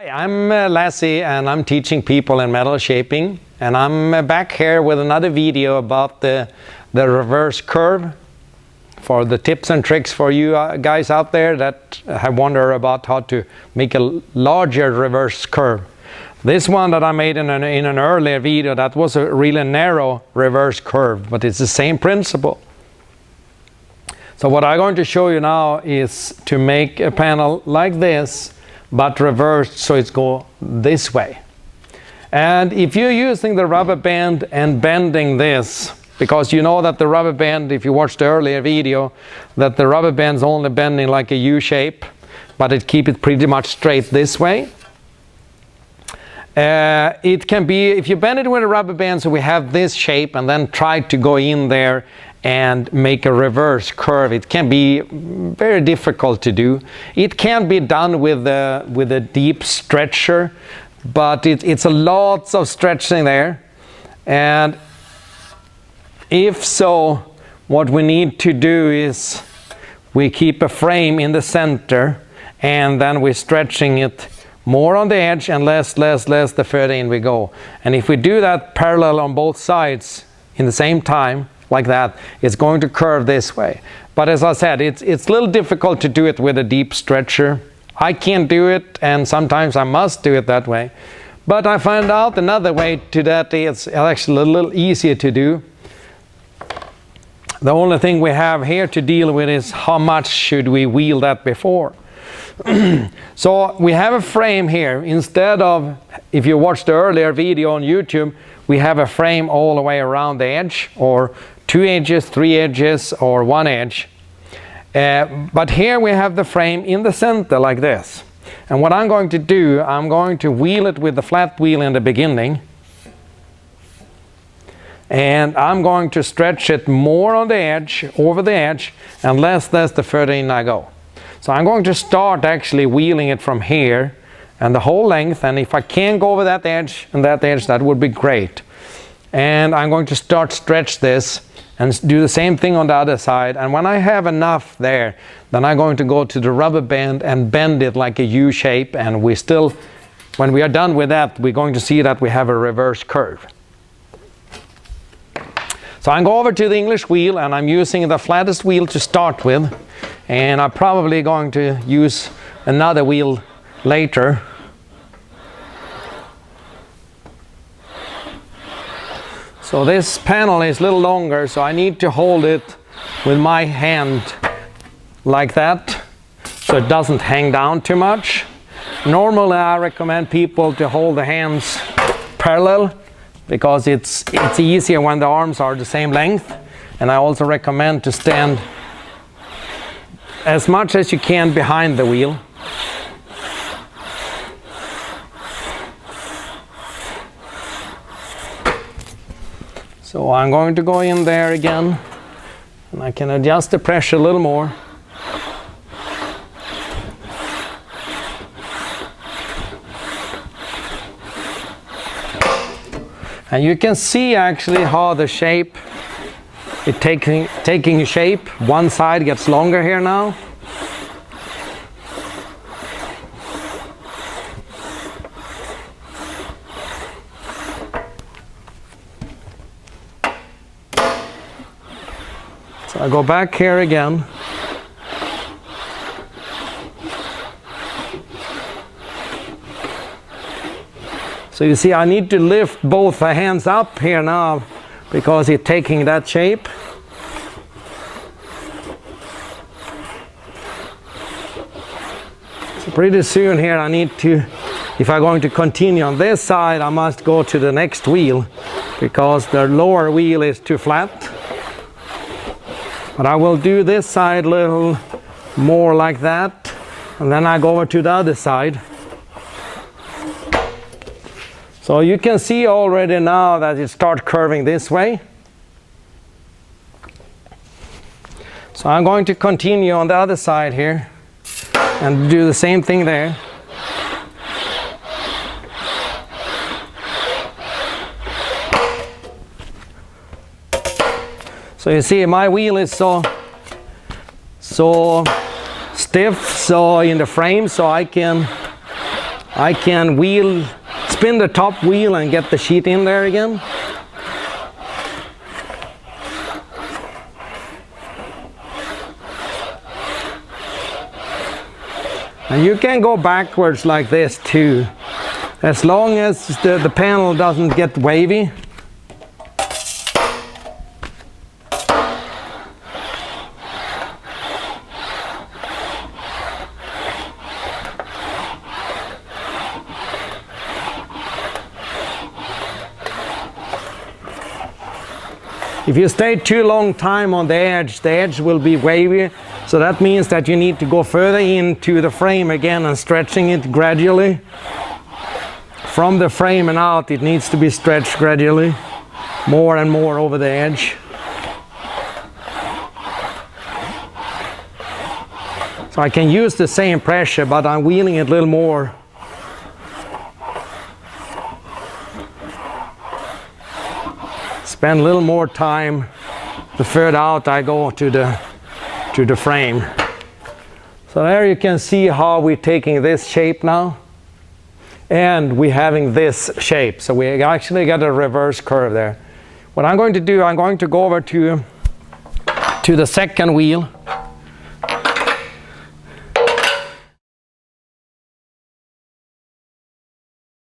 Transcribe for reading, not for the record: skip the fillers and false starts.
Hi, I'm Lazze and I'm teaching people in metal shaping, and I'm back here with another video about the reverse curve for the tips and tricks for you guys out there that have wondered about how to make a larger reverse curve. This one that I made in an earlier video, that was a really narrow reverse curve, but it's the same principle. So what I'm going to show you now is to make a panel like this, but reversed, so it's go this way. And if you're using the rubber band and bending this, because you know that the rubber band, if you watched the earlier video, that the rubber band's only bending like a U shape, but it keep it pretty much straight this way. It can be, if you bend it with a rubber band so we have this shape and then try to go in there and make a reverse curve, it can be very difficult to do. It can be done with a deep stretcher, but it's a lots of stretching there. And if so, what we need to do is we keep a frame in the center, and then we're stretching it more on the edge and less the further in we go. And if we do that parallel on both sides in the same time, like that, it's going to curve this way. But as I said, it's a little difficult to do it with a deep stretcher. I can't do it, and sometimes I must do it that way. But I found out another way to that is actually a little easier to do. The only thing we have here to deal with is how much should we wheel that before. So we have a frame here. Instead of, if you watched the earlier video on YouTube, we have a frame all the way around the edge, or 2 edges, 3 edges, or 1 edge. But here we have the frame in the center like this. And what I'm going to do, I'm going to wheel it with the flat wheel in the beginning. And I'm going to stretch it more on the edge, over the edge, and less the further in I go. So I'm going to start actually wheeling it from here and the whole length, and if I can go over that edge and that edge, that would be great. And I'm going to start stretch this and do the same thing on the other side. And when I have enough there, then I'm going to go to the rubber band and bend it like a U shape, and we still, when we are done with that, we're going to see that we have a reverse curve. So I go over to the English wheel, and I'm using the flattest wheel to start with, and I'm probably going to use another wheel later. So this panel is a little longer, so I need to hold it with my hand like that, so it doesn't hang down too much. Normally I recommend people to hold the hands parallel, because it's easier when the arms are the same length. And I also recommend to stand as much as you can behind the wheel. So I'm going to go in there again, and I can adjust the pressure a little more. And you can see actually how the shape is taking shape. One side gets longer here now. So I go back here again. So you see, I need to lift both the hands up here now, because it's taking that shape. So pretty soon here I need to, if I'm going to continue on this side, I must go to the next wheel, because the lower wheel is too flat. But I will do this side a little more like that, and then I go over to the other side. So you can see already now that it starts curving this way. So I'm going to continue on the other side here and do the same thing there. So you see my wheel is so stiff so in the frame, so I can I can spin the top wheel and get the sheet in there again. And you can go backwards like this too, as long as the panel doesn't get wavy. If you stay too long time on the edge will be wavy. So that means that you need to go further into the frame again and stretching it gradually. From the frame and out, it needs to be stretched gradually, more and more over the edge. So I can use the same pressure, but I'm wheeling it a little more. Spend a little more time the further out I go to the frame. So there you can see how we're taking this shape now, and we're having this shape. So we actually got a reverse curve there. What I'm going to do, I'm going to go over to the second wheel,